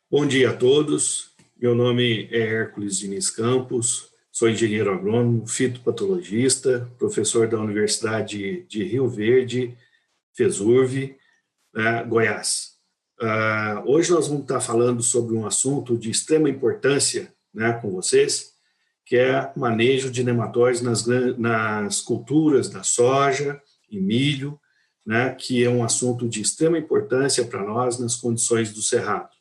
Bom dia a todos. Meu nome é Hércules Diniz Campos, sou engenheiro agrônomo, fitopatologista, professor da Universidade de Rio Verde, FESURV, Goiás. Hoje nós vamos estar falando sobre um assunto de extrema importância, com vocês, que é manejo de nematóides nas culturas da soja e milho, que é um assunto de extrema importância para nós nas condições do cerrado.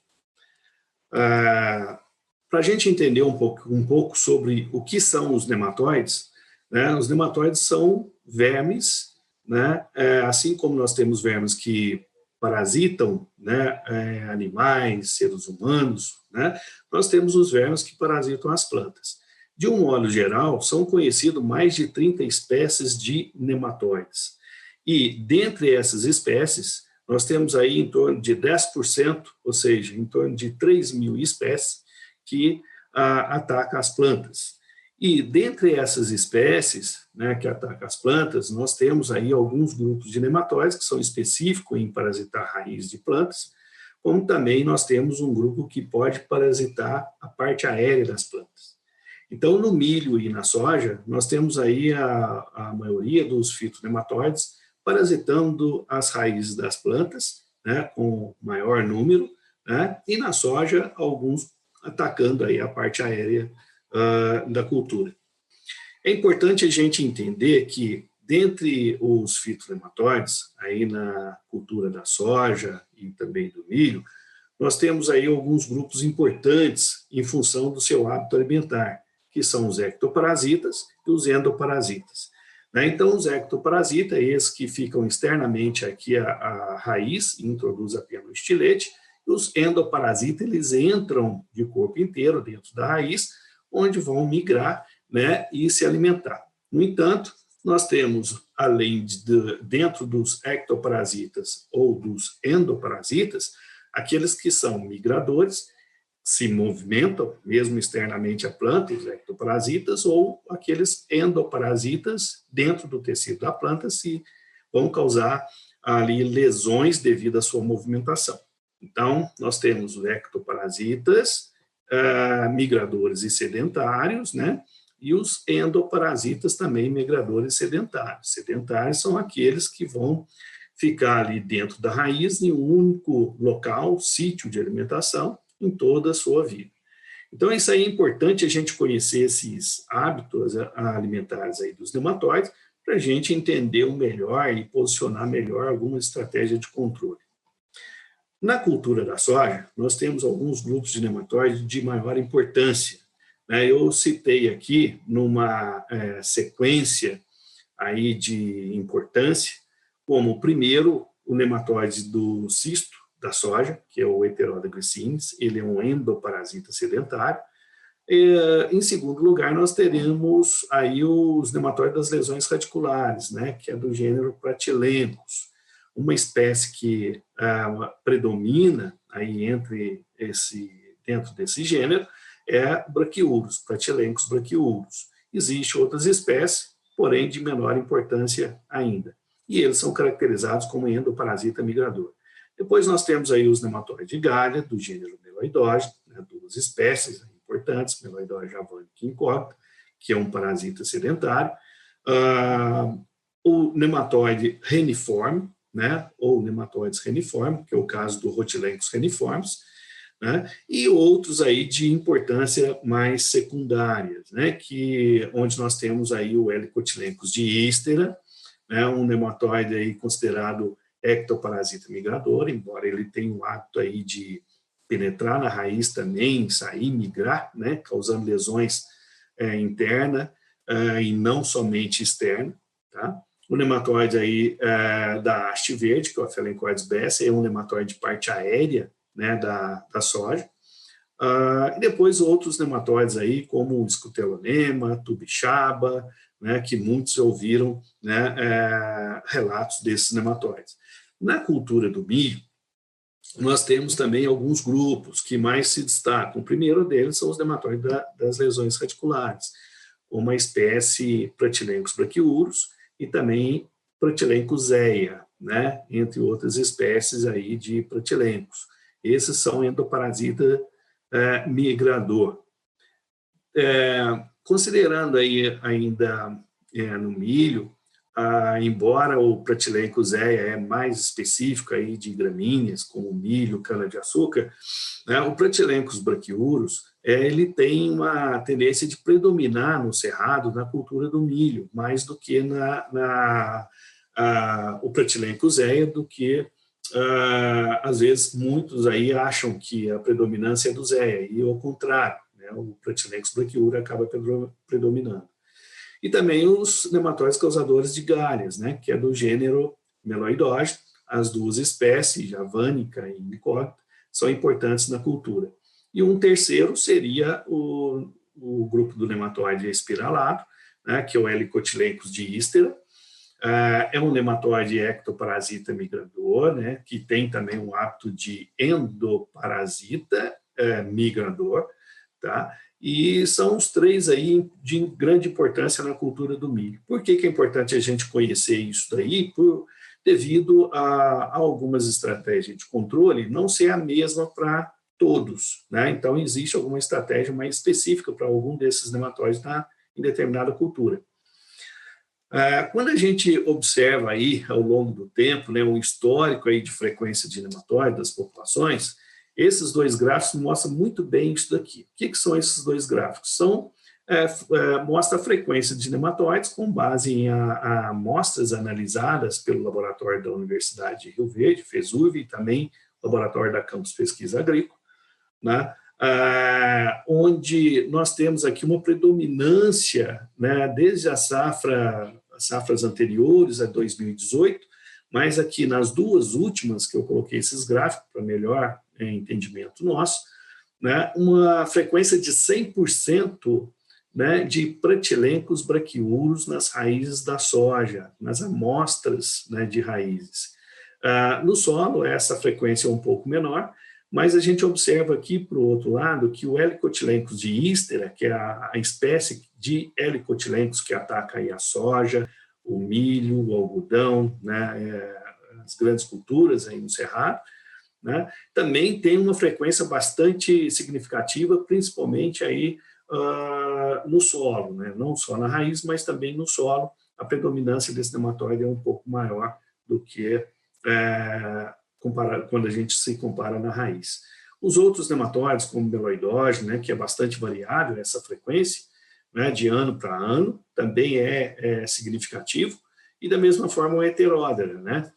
Para a gente entender um pouco sobre o que são os nematóides, os nematóides são vermes, assim como nós temos vermes que parasitam animais, seres humanos, nós temos os vermes que parasitam as plantas. De um modo geral, são conhecidos mais de 30 espécies de nematóides. E, dentre essas espécies, nós temos aí em torno de 10%, ou seja, em torno de 3.000 espécies que atacam as plantas. E dentre essas espécies que atacam as plantas, nós temos aí alguns grupos de nematóides que são específicos em parasitar raiz de plantas, como também nós temos um grupo que pode parasitar a parte aérea das plantas. Então, no milho e na soja, nós temos aí a maioria dos fitonematóides parasitando as raízes das plantas, com maior número, e na soja, alguns atacando aí a parte aérea da cultura. É importante a gente entender que, dentre os fitonematóides, aí na cultura da soja e também do milho, nós temos aí alguns grupos importantes em função do seu hábito alimentar, que são os ectoparasitas e os endoparasitas. Então, os ectoparasitas, esses que ficam externamente aqui à raiz e introduzem apenas o estilete, e os endoparasitas, eles entram de corpo inteiro dentro da raiz, onde vão migrar e se alimentar. No entanto, nós temos, dentro dos ectoparasitas ou dos endoparasitas, aqueles que são migradores, se movimentam, mesmo externamente à planta, os ectoparasitas, ou aqueles endoparasitas dentro do tecido da planta, se vão causar ali lesões devido à sua movimentação. Então, nós temos os ectoparasitas, migradores e sedentários, e os endoparasitas também migradores e sedentários. Sedentários são aqueles que vão ficar ali dentro da raiz em um único local, sítio de alimentação, em toda a sua vida. Então, isso aí é importante a gente conhecer esses hábitos alimentares aí dos nematóides para a gente entender melhor e posicionar melhor alguma estratégia de controle. Na cultura da soja, nós temos alguns grupos de nematóides de maior importância. Eu citei aqui numa sequência aí de importância, como primeiro o nematóide do cisto da soja, que é o Heteroda glycinis, ele é um endoparasita sedentário. Em segundo lugar, nós teremos aí os nematóides das lesões radiculares, que é do gênero Pratylencos, uma espécie que predomina aí dentro desse gênero é Brachyurus, Pratylencos brachyurus. Existem outras espécies, porém de menor importância ainda. E eles são caracterizados como endoparasita migrador. Depois nós temos aí os nematóides de galha, do gênero Meloidógeno, duas espécies importantes, Meloidógeno javânico e incógnita, que é um parasita sedentário. O nematóide reniforme, ou nematóides reniformes, que é o caso do Rhotilencos reniformes, e outros aí de importância mais secundária, onde nós temos aí o Helicotylencos de Hystera, um nematóide aí considerado ectoparasita migrador, embora ele tenha o hábito aí de penetrar na raiz também, sair, migrar, causando lesões internas e não somente externas. Tá? O nematóide aí da haste verde, que é o Aphelencoides besseyi, é um nematóide de parte aérea da soja. E depois outros nematóides aí, como o Scutelonema, Tubixaba, que muitos ouviram relatos desses nematóides. Na cultura do milho, nós temos também alguns grupos que mais se destacam. O primeiro deles são os nematóides das lesões radiculares, como a espécie Pratylencos brachyurus e também Pratylencos zeia, entre outras espécies aí de Pratylencos. Esses são endoparasita migrador. Considerando aí ainda no milho, embora o Pratylenchus zeia é mais específico aí de gramíneas, como milho, cana-de-açúcar, né, o Pratylenchus brachiurus, ele tem uma tendência de predominar no cerrado na cultura do milho, mais do que o Pratylenchus zeia, do que às vezes muitos aí acham que a predominância é do zeia, e ao contrário, né, o Pratylenchus brachiurus acaba predominando. E também os nematóides causadores de galhas, né, que é do gênero Meloidógeno. As duas espécies, Javanica e Incógnita, são importantes na cultura. E um terceiro seria o grupo do nematóide espiralado, né, que é o Helicotylenchus diístera. É um nematóide ectoparasita migrador, né, que tem também um hábito de endoparasita migrador, tá? E são os três aí de grande importância na cultura do milho. Por que é importante a gente conhecer isso daí? Devido a algumas estratégias de controle não ser a mesma para todos, né? Então, existe alguma estratégia mais específica para algum desses nematóides em determinada cultura. Quando a gente observa aí, ao longo do tempo, né, um histórico aí de frequência de nematóide das populações, esses dois gráficos mostram muito bem isso daqui. O que são esses dois gráficos? Mostra a frequência de nematóides com base em amostras analisadas pelo laboratório da Universidade de Rio Verde, FESUV, e também laboratório da Campus Pesquisa Agrícola, né? Onde nós temos aqui uma predominância, né, desde as safras anteriores a 2018, mas aqui nas duas últimas que eu coloquei esses gráficos para melhor entendimento nosso, né, uma frequência de 100%, né, de Pratylenchus brachiurus nas raízes da soja, nas amostras, né, de raízes. No solo, essa frequência é um pouco menor, mas a gente observa aqui, para o outro lado, que o Helicotylenchus diístera, que é a espécie de Helicotylenchus que ataca aí a soja, o milho, o algodão, né, as grandes culturas aí no cerrado, né, também tem uma frequência bastante significativa, principalmente aí no solo, né, não só na raiz, mas também no solo. A predominância desse nematóide é um pouco maior do que quando a gente se compara na raiz. Os outros nematóides, como o Meloidógeno, né, que é bastante variável essa frequência, né, de ano para ano, também é significativo, e da mesma forma o Heteródera, né?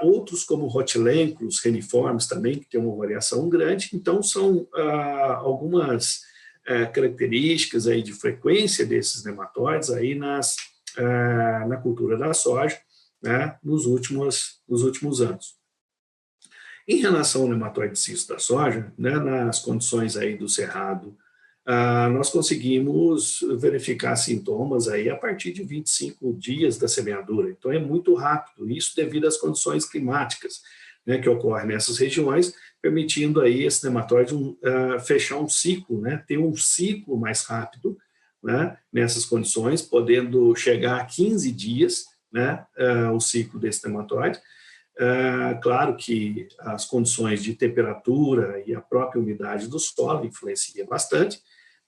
Outros como Rotilenclos, reniformes também, que tem uma variação grande. Então, são algumas características aí de frequência desses nematóides aí na cultura da soja, né, nos últimos anos. Em relação ao nematóide cisto da soja, né, nas condições aí do cerrado, nós conseguimos verificar sintomas aí a partir de 25 dias da semeadura. Então, é muito rápido, isso devido às condições climáticas, né, que ocorrem nessas regiões, permitindo aí esse nematóide fechar um ciclo, né, ter um ciclo mais rápido, né, nessas condições, podendo chegar a 15 dias, né, o ciclo desse nematóide. Claro que as condições de temperatura e a própria umidade do solo influenciam bastante,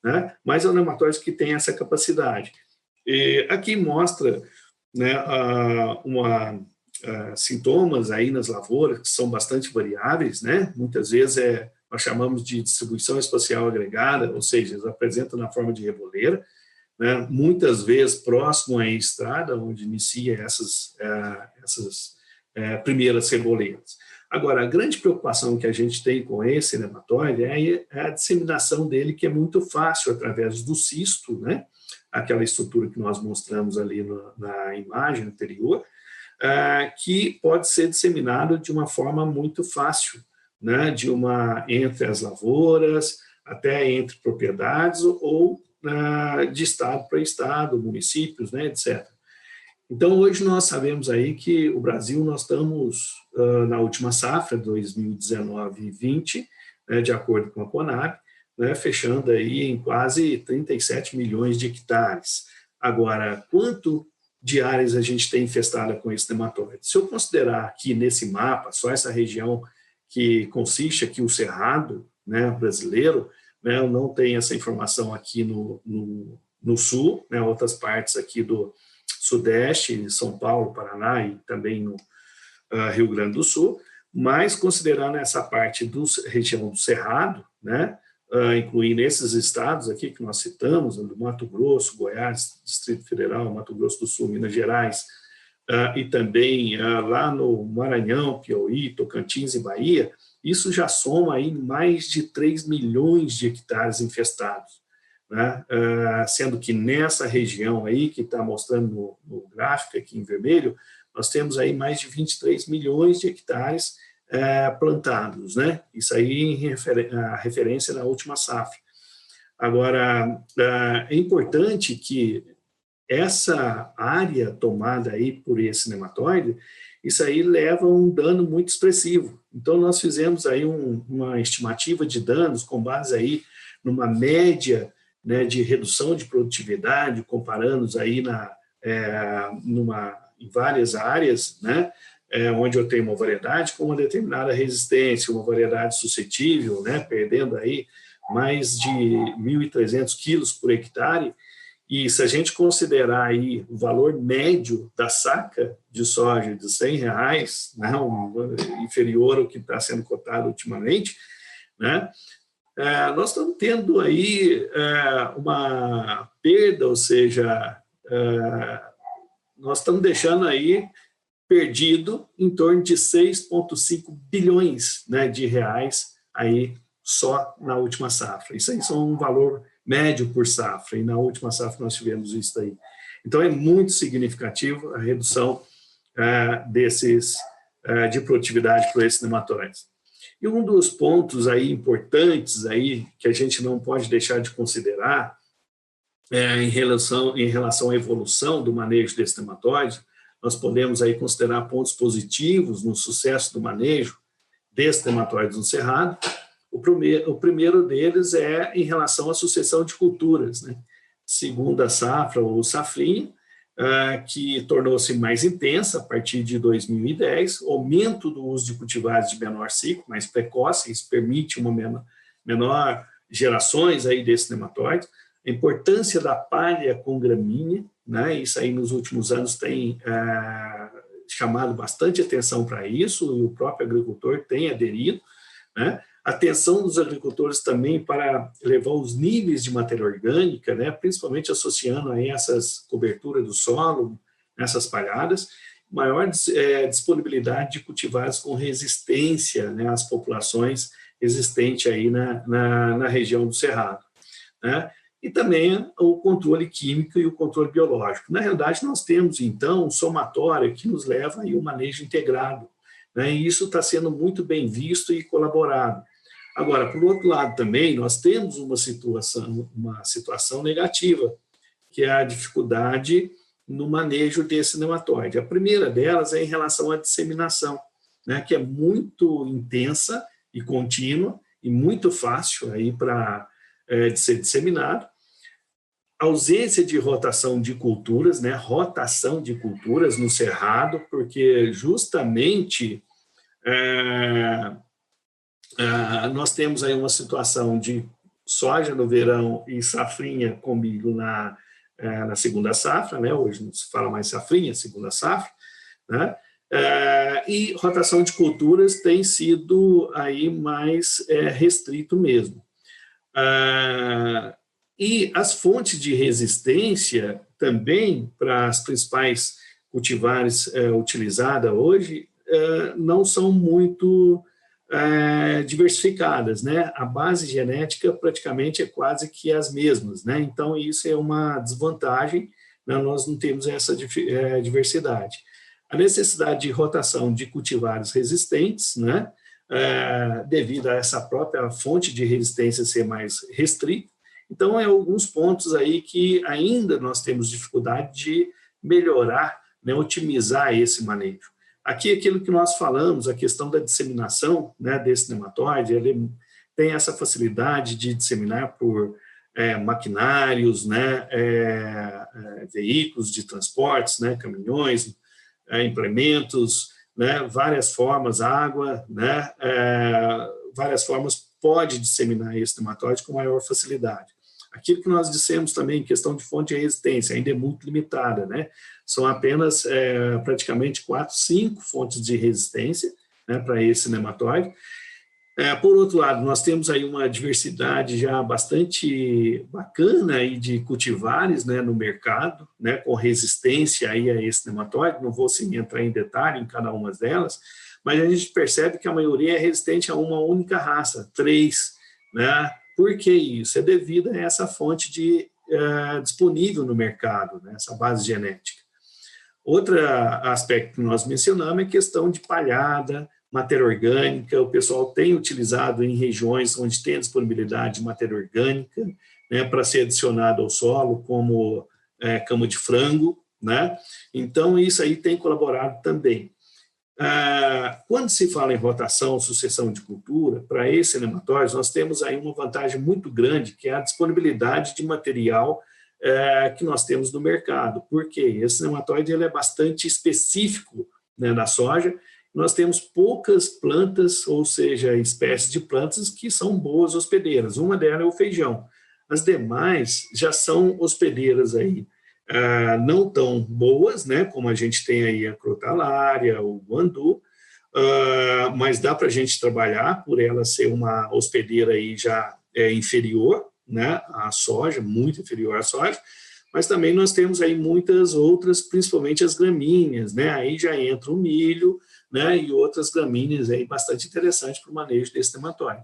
né? Mas é um nematóide que tem essa capacidade. E aqui mostra, né, sintomas aí nas lavouras que são bastante variáveis, né? Muitas vezes nós chamamos de distribuição espacial agregada, ou seja, eles apresentam na forma de reboleira, né? Muitas vezes próximo à estrada, onde inicia essas primeiras reboleiras. Agora, a grande preocupação que a gente tem com esse nematóide é a disseminação dele, que é muito fácil através do cisto, né? Aquela estrutura que nós mostramos ali na imagem anterior, que pode ser disseminado de uma forma muito fácil, né? Entre as lavouras, até entre propriedades ou de estado para estado, municípios, né? Etc. Então, hoje nós sabemos aí que o Brasil, nós estamos na última safra, 2019 e 20, né, de acordo com a Conab, né, fechando aí em quase 37 milhões de hectares. Agora, quanto de áreas a gente tem infestada com esse nematóide? Se eu considerar aqui nesse mapa, só essa região que consiste aqui o cerrado, né, brasileiro, né, eu não tenho essa informação aqui no sul, né, outras partes aqui do Sudeste, São Paulo, Paraná e também no Rio Grande do Sul, mas considerando essa parte da região do Cerrado, né, incluindo esses estados aqui que nós citamos, do Mato Grosso, Goiás, Distrito Federal, Mato Grosso do Sul, Minas Gerais, e também lá no Maranhão, Piauí, Tocantins e Bahia, isso já soma aí mais de 3 milhões de hectares infestados, né? Sendo que nessa região aí, que está mostrando no gráfico aqui em vermelho, nós temos aí mais de 23 milhões de hectares plantados, né? Isso aí em referência na última safra. Agora, é importante que essa área tomada aí por esse nematóide, isso aí leva a um dano muito expressivo. Então, nós fizemos aí uma estimativa de danos com base aí numa média, né, de redução de produtividade, comparando aí em várias áreas, né, onde eu tenho uma variedade com uma determinada resistência, uma variedade suscetível, né, perdendo aí mais de 1.300 quilos por hectare. E se a gente considerar aí o valor médio da saca de soja de R$100, né, inferior ao que está sendo cotado ultimamente, né, nós estamos tendo aí uma perda, ou seja, nós estamos deixando aí perdido em torno de 6,5 bilhões, né, de reais aí só na última safra. Isso aí são um valor médio por safra, e na última safra nós tivemos isso aí. Então, é muito significativo a redução de produtividade por esses nematóides. E um dos pontos aí importantes aí que a gente não pode deixar de considerar em relação à evolução do manejo desse nematóide, nós podemos aí considerar pontos positivos no sucesso do manejo desse nematóide no cerrado. O primeiro deles é em relação à sucessão de culturas, né? Segunda safra ou safrinha, que tornou-se mais intensa a partir de 2010, aumento do uso de cultivares de menor ciclo, mais precoce, isso permite uma menor gerações aí desse nematóide, a importância da palha com gramínea, né? Isso aí nos últimos anos tem chamado bastante atenção para isso, e o próprio agricultor tem aderido, né? Atenção dos agricultores também para levar os níveis de matéria orgânica, né, principalmente associando aí essas coberturas do solo, essas palhadas, maior disponibilidade de cultivares com resistência, né, às populações existentes aí na região do Cerrado, né? E também o controle químico e o controle biológico. Na realidade, nós temos, então, um somatório que nos leva a um manejo integrado, né? E isso está sendo muito bem visto e colaborado. Agora, por outro lado também, nós temos uma situação negativa, que é a dificuldade no manejo desse nematóide. A primeira delas é em relação à disseminação, né, que é muito intensa e contínua e muito fácil aí de ser disseminado. Ausência de rotação de culturas, né, rotação de culturas no cerrado, porque justamente nós temos aí uma situação de soja no verão e safrinha com milho na segunda safra, né? Hoje não se fala mais safrinha, segunda safra, né? E rotação de culturas tem sido aí mais restrito mesmo. E as fontes de resistência também para as principais cultivares utilizadas hoje não são muito diversificadas, né? A base genética praticamente é quase que as mesmas, né? Então isso é uma desvantagem, né? Nós não temos essa diversidade. A necessidade de rotação de cultivares resistentes, né? Devido a essa própria fonte de resistência ser mais restrita. Então, alguns pontos aí que ainda nós temos dificuldade de melhorar, né? Otimizar esse manejo. Aqui, aquilo que nós falamos, a questão da disseminação, né, desse nematóide, ele tem essa facilidade de disseminar por maquinários, né, veículos de transportes, né, caminhões, implementos, né, várias formas, água, né, várias formas, pode disseminar esse nematóide com maior facilidade. Aquilo que nós dissemos também, questão de fonte de resistência, ainda é muito limitada, né? São apenas praticamente 4, 5 fontes de resistência, né, para esse nematóide. Por outro lado, nós temos aí uma diversidade já bastante bacana aí de cultivares, né, no mercado, né, com resistência aí a esse nematóide. Não vou sim, entrar em detalhe em cada uma delas, mas a gente percebe que a maioria é resistente a uma única raça, 3, né? Por que isso? É devido a essa fonte disponível no mercado, né, essa base genética. Outro aspecto que nós mencionamos é a questão de palhada, matéria orgânica. O pessoal tem utilizado em regiões onde tem a disponibilidade de matéria orgânica, né, para ser adicionada ao solo, como cama de frango, né? Então, isso aí tem colaborado também. Quando se fala em rotação, sucessão de cultura, para esse nematóide, nós temos aí uma vantagem muito grande, que é a disponibilidade de material que nós temos no mercado. Por quê? Esse nematóide ele é bastante específico, né, na soja. Nós temos poucas plantas, ou seja, espécies de plantas que são boas hospedeiras. Uma delas é o feijão. As demais já são hospedeiras aí, não tão boas, né, como a gente tem aí a crotalária, o guandu, mas dá para a gente trabalhar por ela ser uma hospedeira aí já inferior, né, à soja, muito inferior à soja, mas também nós temos aí muitas outras, principalmente as gramíneas, né, aí já entra o milho, né, e outras gramíneas aí bastante interessantes para o manejo desse nematóide.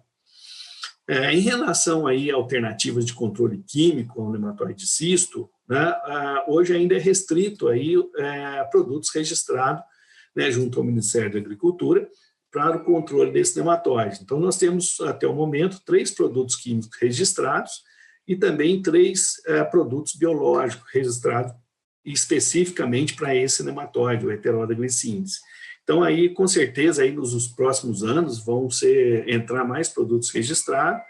Em relação aí a alternativas de controle químico ao nematóide cisto, né, hoje ainda é restrito aí produtos registrados, né, junto ao Ministério da Agricultura para o controle desse nematóide. Então, nós temos até o momento 3 produtos químicos registrados e também 3 produtos biológicos registrados especificamente para esse nematóide, o Heteroda glycines. Então, aí, com certeza, aí nos próximos anos vão entrar mais produtos registrados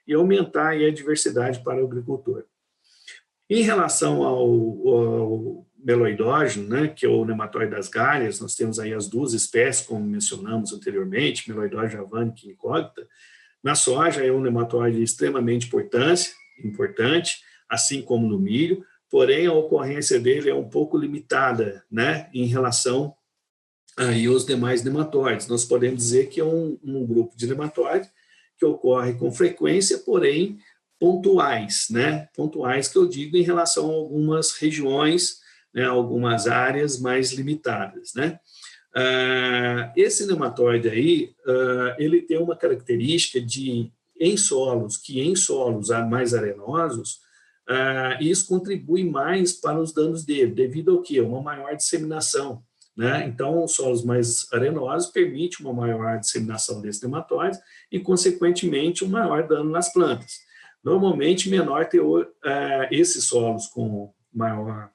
e aumentar aí a diversidade para o agricultor. Em relação ao meloidógeno, né, que é o nematóide das galhas, nós temos aí as 2 espécies, como mencionamos anteriormente, meloidógeno javanica e incógnita. Na soja é um nematóide extremamente importante, assim como no milho, porém a ocorrência dele é um pouco limitada, né, em relação aí aos demais nematóides. Nós podemos dizer que é um grupo de nematóide que ocorre com frequência, porém pontuais, né? Pontuais que eu digo em relação a algumas regiões, né, algumas áreas mais limitadas, né? Esse nematóide aí, ele tem uma característica de, em solos mais arenosos, isso contribui mais para os danos dele, devido ao quê? Uma maior disseminação, né? Então, os solos mais arenosos permitem uma maior disseminação desse nematóide e, consequentemente, um maior dano nas plantas. Normalmente, menor teor, esses solos com maior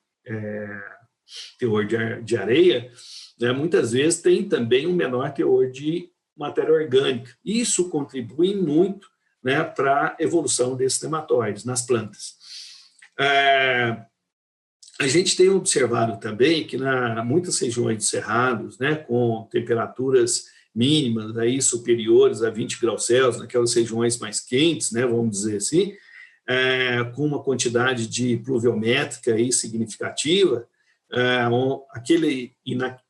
teor de areia, né, muitas vezes tem também um menor teor de matéria orgânica. Isso contribui muito, né, para a evolução desses nematóides nas plantas. A gente tem observado também que muitas regiões de cerrados, né, com temperaturas mínimas aí superiores a 20 graus Celsius, naquelas regiões mais quentes, né, vamos dizer assim, com uma quantidade de pluviométrica aí significativa,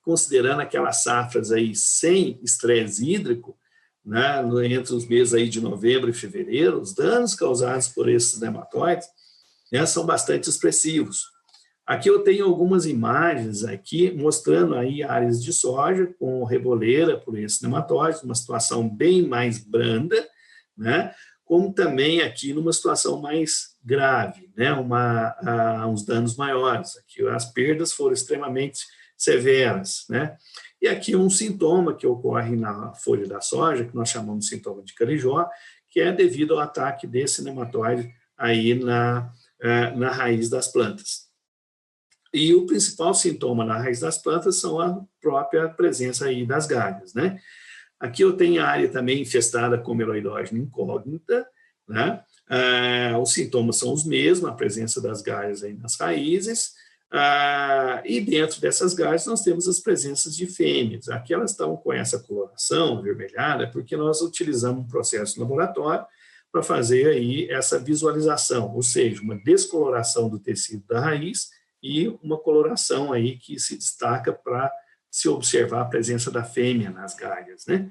considerando aquelas safras aí sem estresse hídrico, né, entre os meses aí de novembro e fevereiro, os danos causados por esses nematóides, né, são bastante expressivos. Aqui eu tenho algumas imagens aqui mostrando aí áreas de soja com reboleira por esse nematóide, uma situação bem mais branda, né? Como também aqui numa situação mais grave, né? Uns danos maiores. Aqui as perdas foram extremamente severas, né? E aqui um sintoma que ocorre na folha da soja, que nós chamamos de sintoma de carijó, que é devido ao ataque desse nematóide aí na raiz das plantas. E o principal sintoma na raiz das plantas são a própria presença aí das galhas, né? Aqui eu tenho a área também infestada com meloidógeno incógnita, né? Os sintomas são os mesmos, a presença das galhas aí nas raízes, E dentro dessas galhas nós temos as presenças de fêmeas. Aqui elas estão com essa coloração avermelhada porque nós utilizamos um processo no laboratório para fazer aí essa visualização, ou seja, uma descoloração do tecido da raiz e uma coloração aí que se destaca para se observar a presença da fêmea nas galhas, né?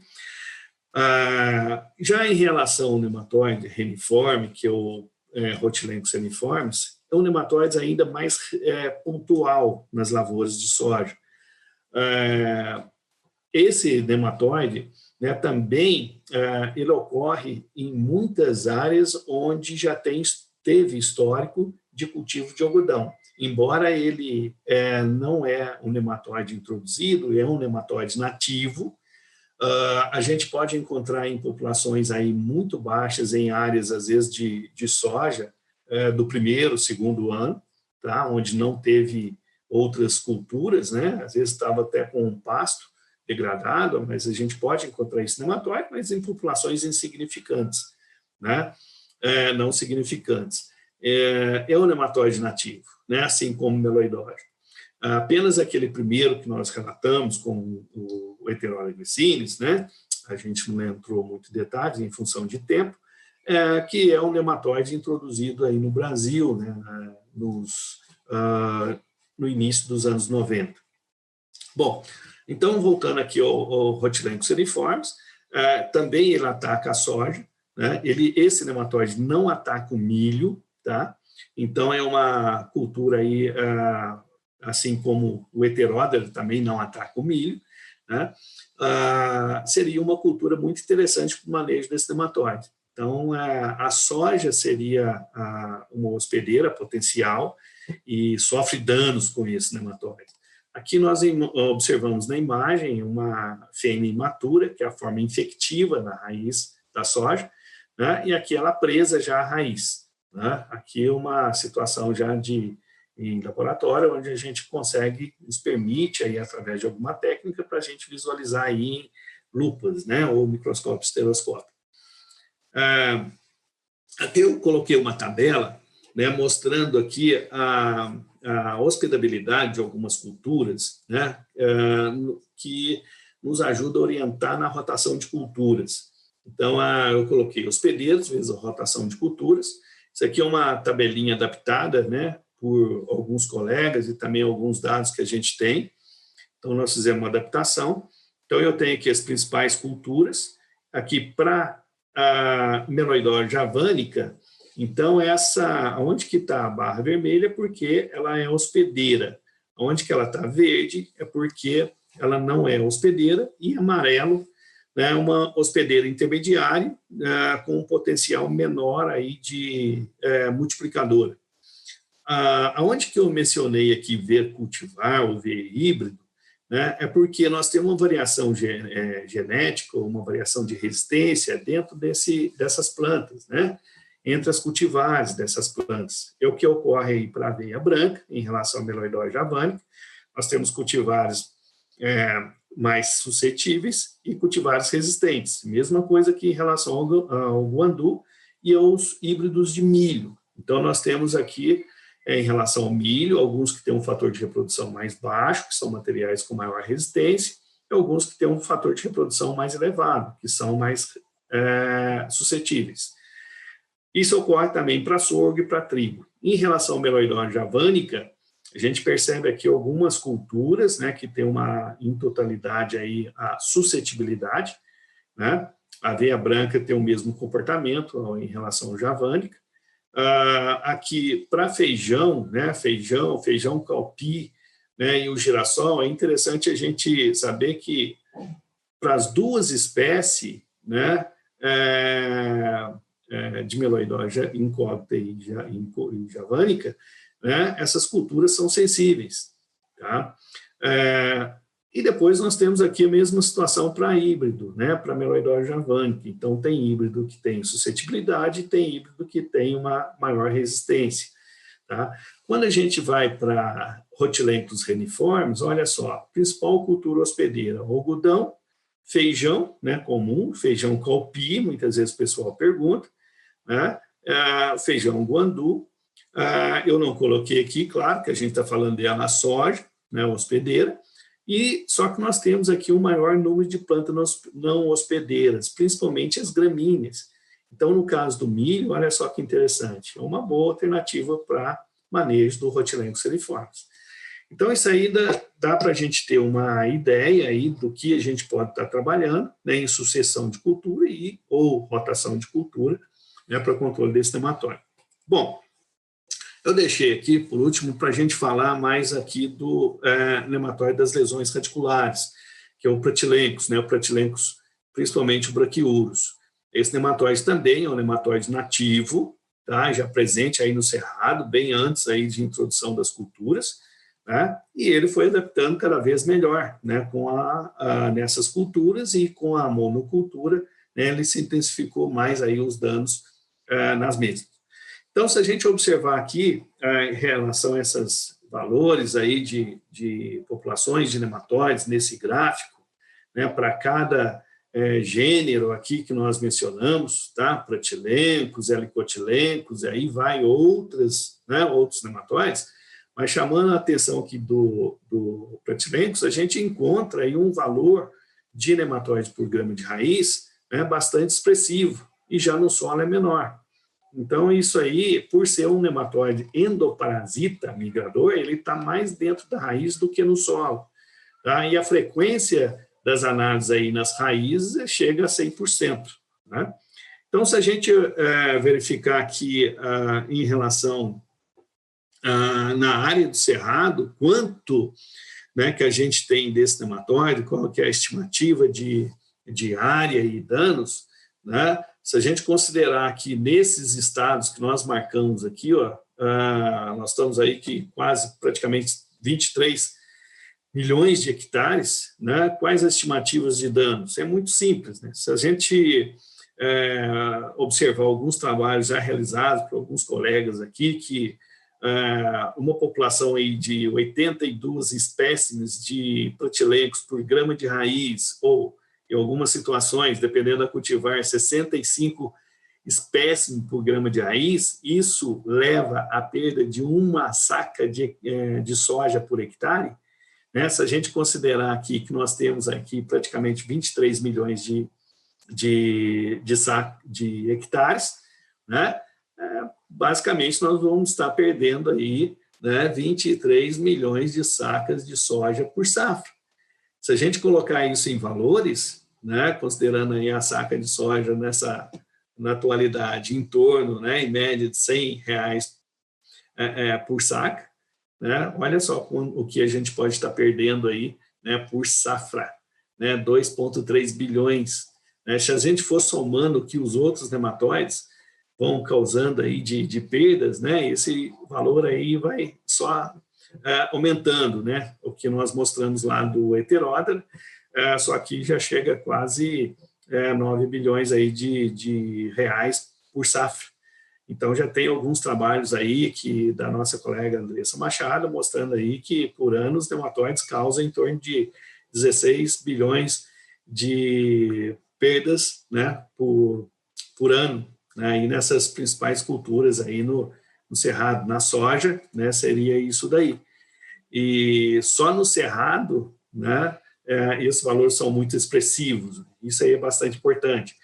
Já em relação ao nematóide reniforme, que é o Rhotilencos reniformes, é um nematóide ainda mais pontual nas lavouras de soja. Esse nematóide, né, também ele ocorre em muitas áreas onde já teve histórico de cultivo de algodão. Embora ele não é um nematóide introduzido, é um nematóide nativo, a gente pode encontrar em populações aí muito baixas, em áreas, às vezes, de soja, do primeiro, segundo ano, tá? Onde não teve outras culturas, né? Às vezes estava até com um pasto degradado, mas a gente pode encontrar esse nematóide, mas em populações insignificantes, né? Não significantes. É um nematóide nativo, né? Assim como o meloidóide. Apenas aquele primeiro que nós relatamos com o Heterodes glycinis, né? A gente não entrou muito em detalhes em função de tempo, que é um nematóide introduzido aí no Brasil, né? No início dos anos 90. Bom, então, voltando aqui ao Rhotilencos reniformes, também ele ataca a soja, né? Esse nematóide não ataca o milho, tá? Então, é uma cultura aí, assim como o Heterodes também não ataca o milho, né? Seria uma cultura muito interessante para o manejo desse nematóide. Então, a soja seria uma hospedeira potencial e sofre danos com esse nematóide. Aqui nós observamos na imagem uma fêmea imatura, que é a forma infectiva na raiz da soja, né? E aqui ela presa já à raiz, né? Aqui é uma situação já em laboratório, onde a gente consegue, nos permite, aí, através de alguma técnica, para a gente visualizar aí em lupas, né? Ou microscópio estereoscópio. Aqui eu coloquei uma tabela, né, mostrando aqui a hospedabilidade de algumas culturas, né, que nos ajuda a orientar na rotação de culturas. Então, eu coloquei hospedeiros vezes a rotação de culturas. Isso aqui é uma tabelinha adaptada, né, por alguns colegas e também alguns dados que a gente tem. Então, nós fizemos uma adaptação. Então, eu tenho aqui as principais culturas. Aqui, para a Meloidória javanica, então, onde que está a barra vermelha? Porque ela é hospedeira. Onde que ela está verde é porque ela não é hospedeira, e amarelo, né, uma hospedeira intermediária, com um potencial menor aí de multiplicadora. Aonde que eu mencionei aqui ver cultivar ou ver híbrido, né, é porque nós temos uma variação genética, uma variação de resistência dentro dessas plantas, né, entre as cultivares dessas plantas. É o que ocorre aí para a aveia branca, em relação ao Meloidória javanica. Nós temos cultivares mais suscetíveis e cultivares resistentes. Mesma coisa que em relação ao guandu e aos híbridos de milho. Então, nós temos aqui, em relação ao milho, alguns que têm um fator de reprodução mais baixo, que são materiais com maior resistência, e alguns que têm um fator de reprodução mais elevado, que são mais suscetíveis. Isso ocorre também para sorgo e para trigo. Em relação ao Meloidória javanica, a gente percebe aqui algumas culturas, né, que tem em totalidade aí a suscetibilidade, né? A aveia branca tem o mesmo comportamento em relação ao javanica. Aqui para feijão, né, feijão calpi, né, e o girassol, é interessante a gente saber que para as duas espécies, né, de Meloidória incógnita e javanica, né, essas culturas são sensíveis, tá? E depois nós temos aqui a mesma situação para híbrido, né, para Meloidória javanica. Então, tem híbrido que tem suscetibilidade e tem híbrido que tem uma maior resistência, tá? Quando a gente vai para Rhotilencos reniformes, olha só, principal cultura hospedeira, algodão, feijão, né, comum, feijão calpi, muitas vezes o pessoal pergunta, né, feijão guandu, Eu não coloquei aqui, claro, que a gente está falando dela, a soja, né, hospedeira, e só que nós temos aqui o maior número de plantas não hospedeiras, principalmente as gramíneas. Então, no caso do milho, olha só que interessante, é uma boa alternativa para manejo do Rhotilenco seriiformes. Então, isso aí dá para a gente ter uma ideia aí do que a gente pode estar trabalhando, né, em sucessão de cultura ou rotação de cultura, né, para controle desse nematóide. Bom, eu deixei aqui, por último, para a gente falar mais aqui do nematóide das lesões radiculares, que é o Pratylencos, né, o Pratylencos, principalmente o Brachyurus. Esse nematóide também é um nematóide nativo, tá, já presente aí no cerrado, bem antes aí de introdução das culturas, né, e ele foi adaptando cada vez melhor, né, nessas culturas, e com a monocultura, né, ele se intensificou mais aí os danos nas mesmas. Então, se a gente observar aqui, em relação a esses valores aí de populações de nematóides nesse gráfico, né, para cada gênero aqui que nós mencionamos, tá? Pratylencos, helicotylencos, e aí vai outros nematóides, mas chamando a atenção aqui do Pratylencos, a gente encontra aí um valor de nematóide por grama de raiz, né, bastante expressivo, e já no solo é menor. Então, isso aí, por ser um nematóide endoparasita migrador, ele está mais dentro da raiz do que no solo. Tá? E a frequência das análises aí nas raízes chega a 100%. Né? Então, se a gente verificar aqui em relação na área do cerrado, quanto, né, que a gente tem desse nematóide, qual que é a estimativa de área e danos, né? Se a gente considerar que nesses estados que nós marcamos aqui, nós estamos aí que praticamente 23 milhões de hectares, né? Quais as estimativas de danos? É muito simples, né? Se a gente observar alguns trabalhos já realizados por alguns colegas aqui, que uma população aí de 82 espécimes de Pratylencos por grama de raiz, ou em algumas situações, dependendo da cultivar, 65 espécimes por grama de raiz, isso leva à perda de uma saca de soja por hectare. Né? Se a gente considerar aqui que nós temos aqui praticamente 23 milhões de hectares, né? Basicamente nós vamos estar perdendo aí, né, 23 milhões de sacas de soja por safra. Se a gente colocar isso em valores, né, considerando aí a saca de soja na atualidade em torno, né, em média de R$100 por saca, né, olha só o que a gente pode estar perdendo aí, né, por safra, né, 2,3 bilhões. Né, se a gente for somando o que os outros nematóides vão causando aí de perdas, né, esse valor aí vai só aumentando, né? O que nós mostramos lá do Heteródera, só que já chega a quase 9 bilhões aí de reais por safra. Então, já tem alguns trabalhos aí da nossa colega Andressa Machado, mostrando aí que, por ano, os nematóides causam em torno de 16 bilhões de perdas, né, por ano, né, e nessas principais culturas aí no cerrado. Na soja, né, seria isso daí. E só no cerrado, né, esses valores são muito expressivos. Isso aí é bastante importante.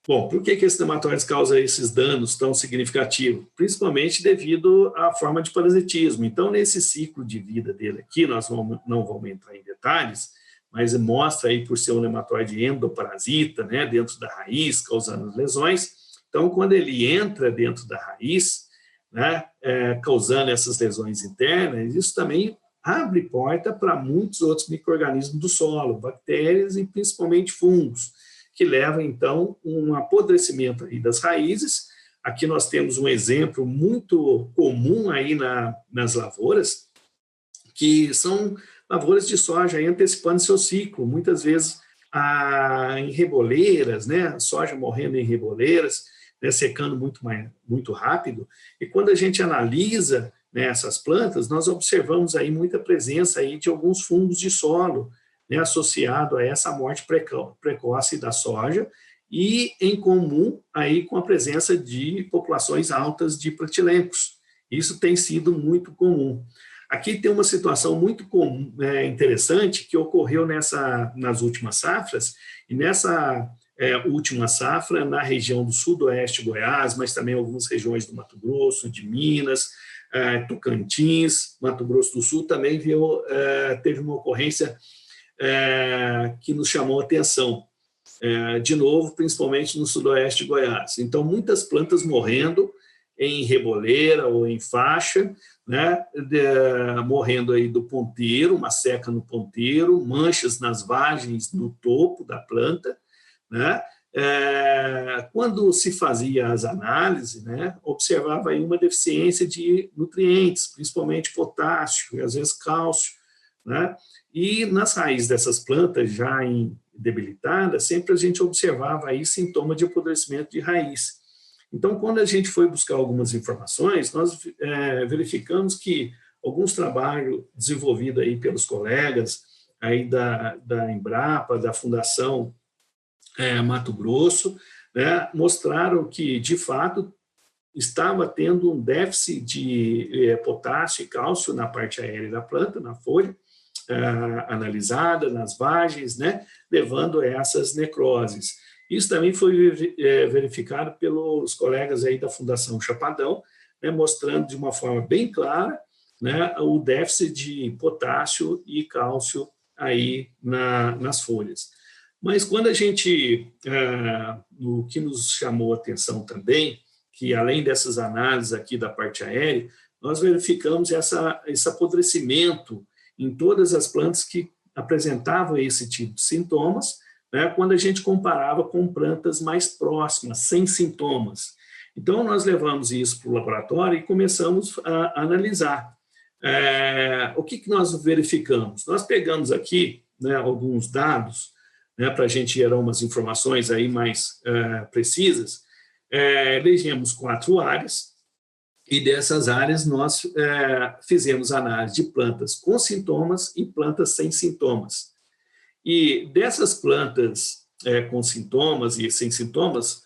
Bom, por que esses nematóides causam esses danos tão significativos? Principalmente devido à forma de parasitismo. Então, nesse ciclo de vida dele aqui, nós não vamos entrar em detalhes, mas mostra aí por ser um nematóide endoparasita, né, dentro da raiz, causando lesões. Então, quando ele entra dentro da raiz, né, causando essas lesões internas, isso também abre porta para muitos outros micro-organismos do solo, bactérias e principalmente fungos, que levam, então, um apodrecimento aí das raízes. Aqui nós temos um exemplo muito comum aí nas lavouras, que são lavouras de soja aí antecipando seu ciclo, muitas vezes em reboleiras, né, soja morrendo em reboleiras, né, secando muito rápido. E quando a gente analisa, né, essas plantas, nós observamos aí muita presença aí de alguns fungos de solo, né, associado a essa morte precoce da soja, e em comum aí com a presença de populações altas de Pratylencos. Isso tem sido muito comum. Aqui tem uma situação muito comum, interessante que ocorreu nas últimas safras, e nessa última safra, na região do sudoeste de Goiás, mas também algumas regiões do Mato Grosso, de Minas, Tocantins, Mato Grosso do Sul, também teve uma ocorrência que nos chamou a atenção. De novo, principalmente no sudoeste de Goiás. Então, muitas plantas morrendo em reboleira ou em faixa, né, morrendo aí do ponteiro, uma seca no ponteiro, manchas nas vagens no topo da planta, né? Quando se fazia as análises, né, observava aí uma deficiência de nutrientes, principalmente potássio e às vezes cálcio, né? E nas raízes dessas plantas já debilitadas, sempre a gente observava aí sintoma de apodrecimento de raiz. Então, quando a gente foi buscar algumas informações, nós verificamos que alguns trabalhos desenvolvidos aí pelos colegas aí da Embrapa, da Fundação Mato Grosso, né, mostraram que, de fato, estava tendo um déficit de potássio e cálcio na parte aérea da planta, na folha, analisada, nas vagens, né, levando a essas necroses. Isso também foi verificado pelos colegas aí da Fundação Chapadão, né, mostrando de uma forma bem clara, né, o déficit de potássio e cálcio aí nas folhas. Mas quando a gente, o que nos chamou a atenção também, que além dessas análises aqui da parte aérea, nós verificamos esse apodrecimento em todas as plantas que apresentavam esse tipo de sintomas, né, quando a gente comparava com plantas mais próximas, sem sintomas. Então, nós levamos isso para o laboratório e começamos a analisar. O que nós verificamos? Nós pegamos aqui, né, alguns dados, né, para a gente gerar umas informações aí mais precisas. Elegemos 4 áreas, e dessas áreas nós fizemos análise de plantas com sintomas e plantas sem sintomas. E dessas plantas com sintomas e sem sintomas,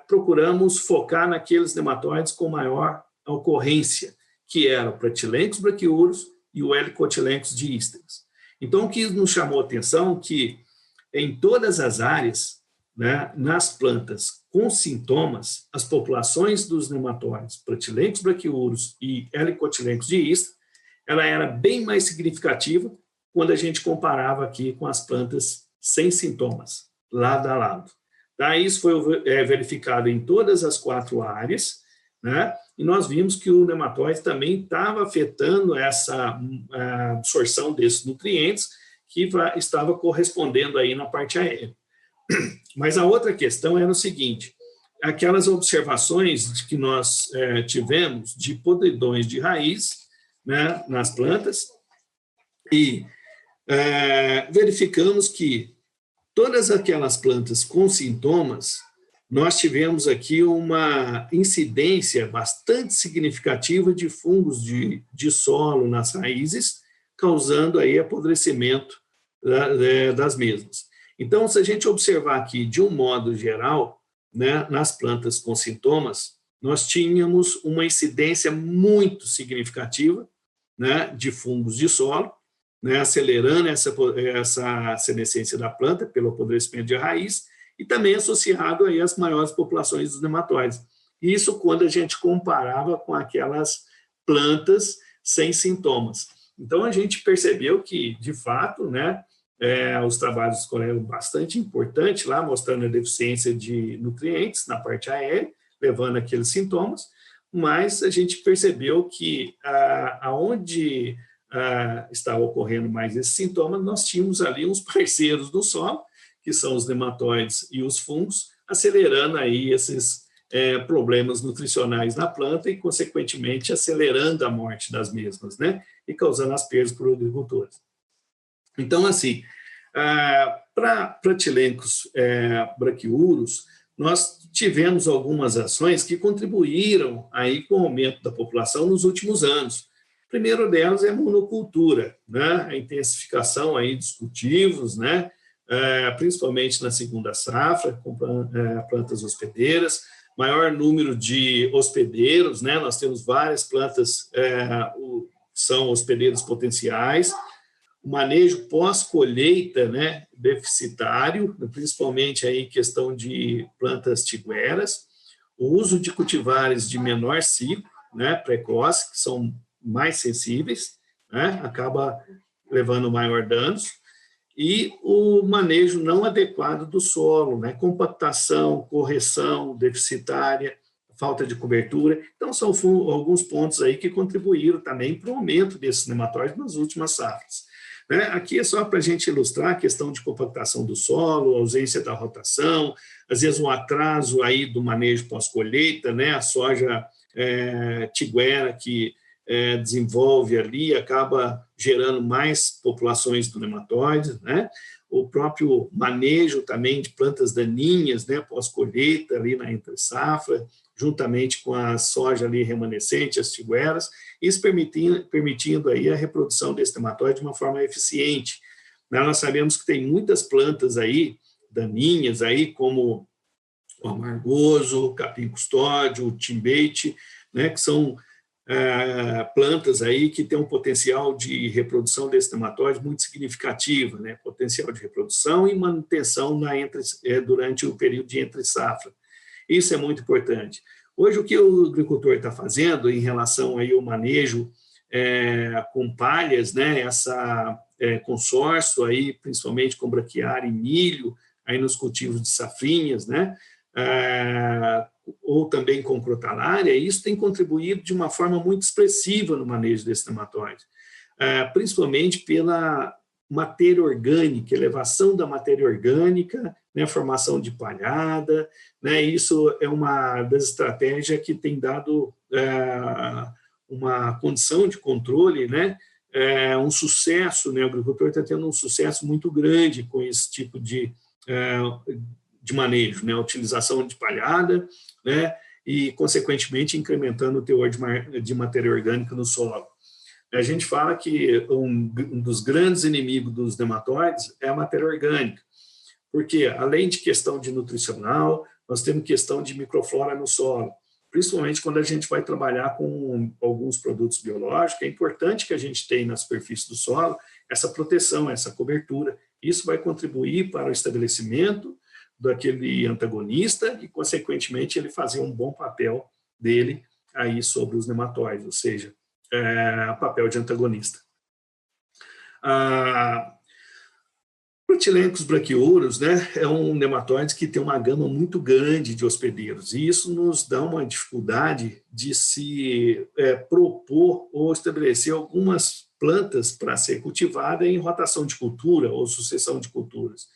procuramos focar naqueles nematóides com maior ocorrência, que eram o Pratylenchus braquiurus e o Helicotylenchus diísteres. Então, o que nos chamou a atenção é que em todas as áreas, né, nas plantas com sintomas, as populações dos nematóides Pratylenchus braquiurus e Helicotylenchus diísteres, ela era bem mais significativa quando a gente comparava aqui com as plantas sem sintomas, lado a lado. Tá? Isso foi verificado em todas as 4 áreas, né? E nós vimos que o nematóide também estava afetando essa absorção desses nutrientes que estava correspondendo aí na parte aérea. Mas a outra questão era o seguinte, aquelas observações que nós tivemos de podridões de raiz, né, nas plantas, e verificamos que todas aquelas plantas com sintomas, nós tivemos aqui uma incidência bastante significativa de fungos de solo nas raízes, causando aí apodrecimento das mesmas. Então, se a gente observar aqui de um modo geral, né, nas plantas com sintomas, nós tínhamos uma incidência muito significativa, né, de fungos de solo, né, acelerando essa senescência da planta pelo apodrecimento de raiz e também associado aí às maiores populações dos nematóides. Isso quando a gente comparava com aquelas plantas sem sintomas. Então, a gente percebeu que, de fato, né, os trabalhos dos colegas bastante importantes lá, mostrando a deficiência de nutrientes na parte aérea, levando aqueles sintomas, mas a gente percebeu que aonde estava ocorrendo mais esses sintomas, nós tínhamos ali uns parceiros do solo, que são os nematóides e os fungos, acelerando aí esses problemas nutricionais na planta e, consequentemente, acelerando a morte das mesmas, né? E causando as perdas para os agricultores. Então, assim, para Pratylenchus braquiurus, nós tivemos algumas ações que contribuíram aí com o aumento da população nos últimos anos. O primeiro delas é a monocultura, né? A intensificação aí dos cultivos, né? Principalmente na segunda safra, com plantas hospedeiras, maior número de hospedeiros, né? Nós temos várias plantas são hospedeiros potenciais, o manejo pós-colheita, né, deficitário, principalmente aí questão de plantas tigueras, o uso de cultivares de menor ciclo, né, precoce, que são mais sensíveis, né, acaba levando maior danos, e o manejo não adequado do solo, né, compactação, correção deficitária, falta de cobertura. Então, são alguns pontos aí que contribuíram também para o aumento desses nematóides nas últimas safras. Né? Aqui é só para a gente ilustrar a questão de compactação do solo, ausência da rotação, às vezes um atraso aí do manejo pós-colheita, né? A soja tiguera que desenvolve ali, acaba gerando mais populações do nematóide, né? O próprio manejo também de plantas daninhas, né, pós-colheita ali na entre-safra, juntamente com a soja ali remanescente, as tigueras, isso permitindo aí a reprodução desse nematóide de uma forma eficiente. Nós sabemos que tem muitas plantas aí, daninhas aí, como o amargoso, o capim custódio, o timbete, né, que são plantas aí que têm um potencial de reprodução desse nematóide muito significativo, né, potencial de reprodução e manutenção durante o período de entre-safra. Isso é muito importante. Hoje, o que o agricultor está fazendo em relação aí ao manejo com palhas, né, essa consórcio, aí, principalmente com braquiária e milho, aí nos cultivos de safrinhas, né, ou também com crotalária, isso tem contribuído de uma forma muito expressiva no manejo desse nematóide, principalmente pela matéria orgânica, elevação da matéria orgânica, né, formação de palhada, né, isso é uma das estratégias que tem dado uma condição de controle, né, um sucesso, né, o agricultor está tendo um sucesso muito grande com esse tipo de manejo, né, utilização de palhada, né, e, consequentemente, incrementando o teor de matéria orgânica no solo. A gente fala que um dos grandes inimigos dos nematóides é a matéria orgânica, porque, além de questão de nutricional, nós temos questão de microflora no solo, principalmente quando a gente vai trabalhar com alguns produtos biológicos, é importante que a gente tenha na superfície do solo essa proteção, essa cobertura. Isso vai contribuir para o estabelecimento daquele antagonista e, consequentemente, ele fazer um bom papel dele aí sobre os nematóides, ou seja, papel de antagonista. Protilencos braquiouros, né, é um nematóide que tem uma gama muito grande de hospedeiros, e isso nos dá uma dificuldade de se propor ou estabelecer algumas plantas para ser cultivada em rotação de cultura ou sucessão de culturas.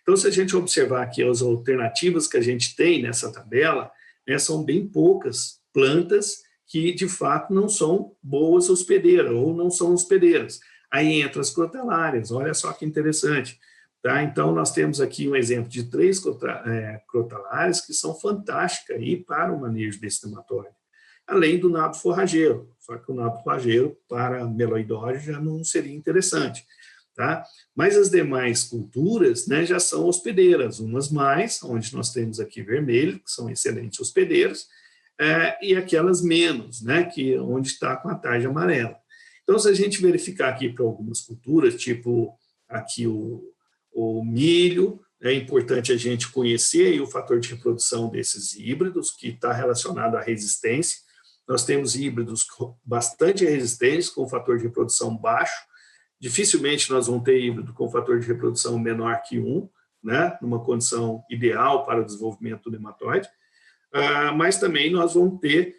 Então, se a gente observar aqui as alternativas que a gente tem nessa tabela, né, são bem poucas plantas que, de fato, não são boas hospedeiras ou não são hospedeiras. Aí entra as crotalárias, olha só que interessante. Tá? Então, nós temos aqui um exemplo de 3 crotalárias que são fantásticas aí para o manejo desse nematóide, além do nabo forrageiro, só que o nabo forrageiro para meloidose já não seria interessante. Tá? Mas as demais culturas, né, já são hospedeiras, umas mais, onde nós temos aqui vermelho, que são excelentes hospedeiras, e aquelas menos, né, onde está com a tarja amarela. Então, se a gente verificar aqui para algumas culturas, tipo aqui o milho, é importante a gente conhecer aí o fator de reprodução desses híbridos, que está relacionado à resistência. Nós temos híbridos bastante resistentes, com fator de reprodução baixo. Dificilmente nós vamos ter híbrido com fator de reprodução menor que 1, né, numa condição ideal para o desenvolvimento do nematóide, mas também nós vamos ter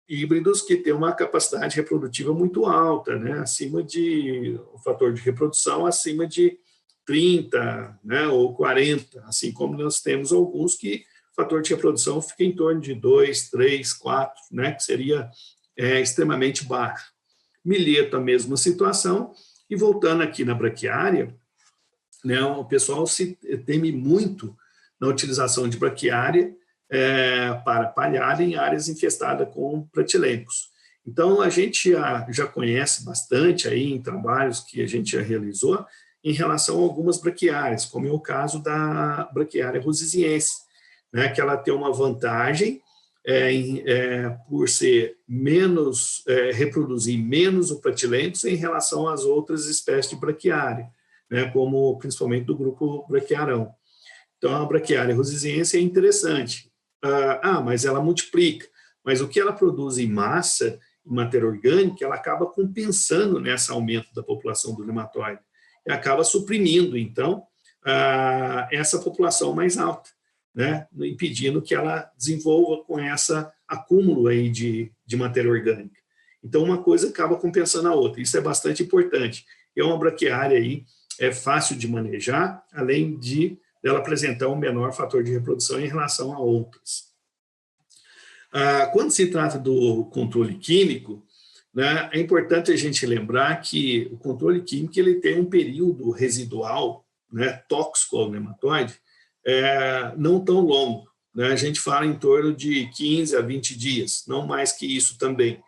híbridos que têm uma capacidade reprodutiva muito alta, né, acima de o fator de reprodução acima de 30, né, ou 40, assim como nós temos alguns que o fator de reprodução fica em torno de 2, 3, 4, né, que seria extremamente baixo. Milheto, a mesma situação. E voltando aqui na braquiária, né, o pessoal se teme muito na utilização de braquiária para palhada em áreas infestadas com pratilencos. Então, a gente já conhece bastante aí em trabalhos que a gente já realizou em relação a algumas braquiárias, como é o caso da braquiária rosiziense, né, que ela tem uma vantagem por ser menos, reproduzir menos o Pratylenchus em relação às outras espécies de braquiária, né, como principalmente do grupo braquiarão. Então, a braquiária rosiziense é interessante. Mas ela multiplica. Mas o que ela produz em massa, em matéria orgânica, ela acaba compensando nesse aumento da população do nematóide. E acaba suprimindo, então, essa população mais alta, né, impedindo que ela desenvolva com essa acúmulo aí de matéria orgânica. Então, uma coisa acaba compensando a outra. Isso é bastante importante. É uma braquiária aí, é fácil de manejar, além de ela apresentar um menor fator de reprodução em relação a outras. Quando se trata do controle químico, né, é importante a gente lembrar que o controle químico ele tem um período residual, né, tóxico ao nematóide, não tão longo. Né, a gente fala em torno de 15 a 20 dias, não mais que isso também.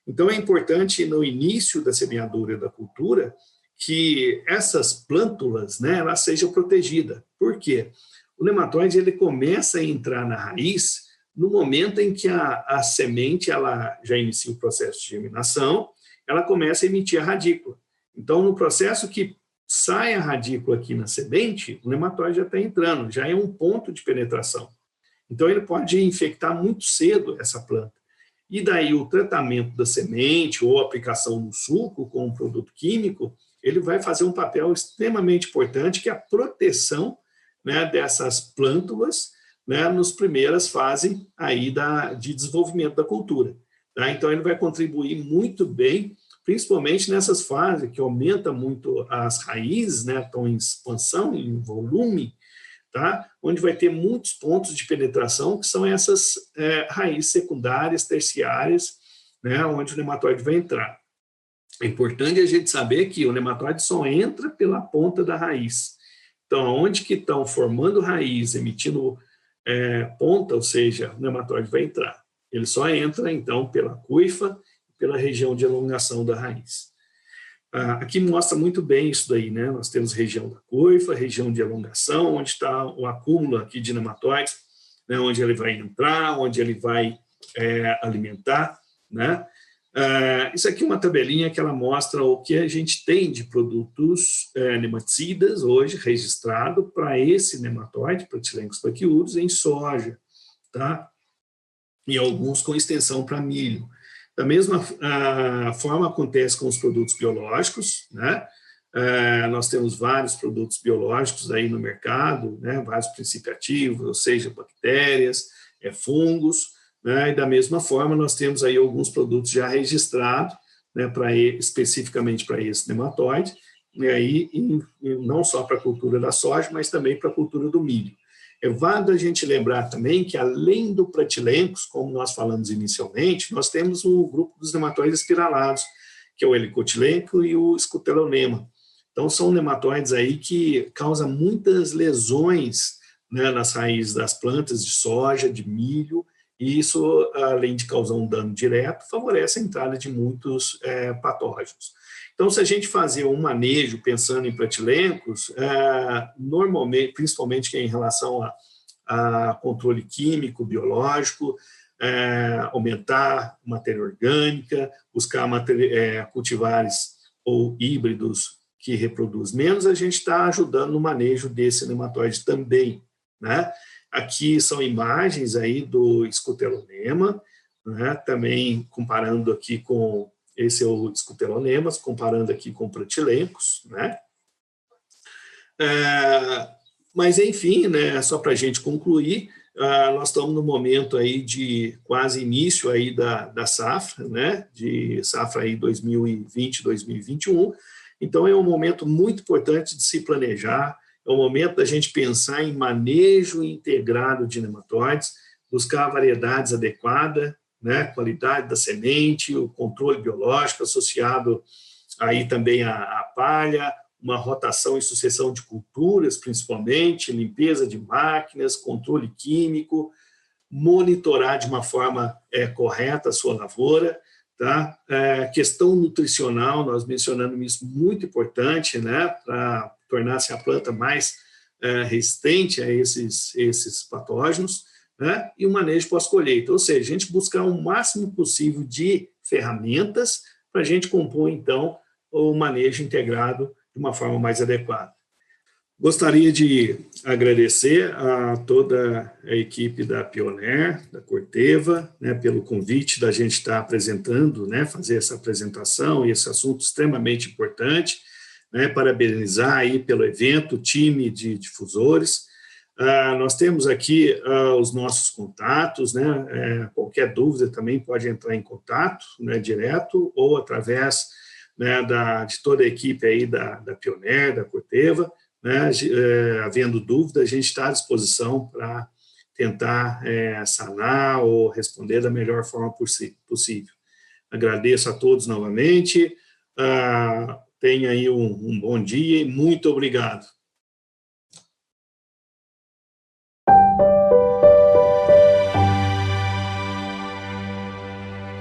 Então, é importante, no início da semeadura da cultura, que essas plântulas, né, elas sejam protegidas. Por quê? O nematóide ele começa a entrar na raiz no momento em que a semente ela já inicia o processo de germinação, ela começa a emitir a radícula. Então, no processo que sai a radícula aqui na semente, o nematóide já está entrando, já é um ponto de penetração. Então, ele pode infectar muito cedo essa planta. E daí o tratamento da semente ou aplicação no suco com um produto químico, ele vai fazer um papel extremamente importante, que é a proteção, né, dessas plântulas, né, nas primeiras fases aí de desenvolvimento da cultura. Tá? Então, ele vai contribuir muito bem, principalmente nessas fases que aumenta muito as raízes, né, estão em expansão, em volume, tá? Onde vai ter muitos pontos de penetração, que são essas raízes secundárias, terciárias, né, onde o nematóide vai entrar. É importante a gente saber que o nematóide só entra pela ponta da raiz. Então, onde que estão formando raiz, emitindo ponta, ou seja, o nematóide vai entrar. Ele só entra, então, pela cuifa, pela região de elongação da raiz. Aqui mostra muito bem isso daí, né? Nós temos região da cuifa, região de elongação, onde está o acúmulo aqui de nematóides, né? Onde ele vai entrar, onde ele vai alimentar, né? Isso aqui é uma tabelinha que ela mostra o que a gente tem de produtos nematicidas hoje registrado para esse nematóide, Pratylenchus braquiúdos, em soja, tá? E alguns com extensão para milho. Da mesma forma acontece com os produtos biológicos, né? Nós temos vários produtos biológicos aí no mercado, né? Vários princípios ativos, ou seja, bactérias, fungos, né? E da mesma forma nós temos aí alguns produtos já registrados, né? Especificamente para esse nematóide, e aí não só para a cultura da soja, mas também para a cultura do milho. É válido a gente lembrar também que, além do Pratylenchus, como nós falamos inicialmente, nós temos o grupo dos nematóides espiralados, que é o helicotilenco e o Scutelonema. Então, são nematóides aí que causam muitas lesões, né, nas raízes das plantas de soja, de milho, e isso, além de causar um dano direto, favorece a entrada de muitos patógenos. Então, se a gente fazer um manejo pensando em Pratylenchus, normalmente, principalmente em relação a controle químico, biológico, aumentar matéria orgânica, buscar cultivares ou híbridos que reproduzem menos, a gente está ajudando no manejo desse nematóide também, né? Aqui são imagens aí do Scutelonema, né? Também comparando aqui com esse é o Scutelonema, comparando aqui com o Pratylenchus, né? Mas, enfim, né, só para a gente concluir, nós estamos no momento aí de quase início aí da safra, né, de safra aí 2020, 2021, então é um momento muito importante de se planejar, é o momento da gente pensar em manejo integrado de nematóides, buscar variedades adequadas, né, qualidade da semente, o controle biológico associado aí também à palha, uma rotação e sucessão de culturas, principalmente, limpeza de máquinas, controle químico, monitorar de uma forma correta a sua lavoura, tá? Questão nutricional, nós mencionamos isso muito importante, né, para tornar-se a planta mais resistente a esses patógenos, né, e o manejo pós-colheita, ou seja, a gente buscar o máximo possível de ferramentas para a gente compor, então, o manejo integrado de uma forma mais adequada. Gostaria de agradecer a toda a equipe da Pioneer, da Corteva, né, pelo convite da gente estar apresentando, né, fazer essa apresentação e esse assunto extremamente importante, né, parabenizar aí pelo evento, o time de difusores. Nós temos aqui os nossos contatos, né, qualquer dúvida também pode entrar em contato, né, direto ou através, né, de toda a equipe aí da Pioneer, da Corteva, né, havendo dúvida, a gente está à disposição para tentar sanar ou responder da melhor forma possível. Agradeço a todos novamente, tenha aí um bom dia e muito obrigado.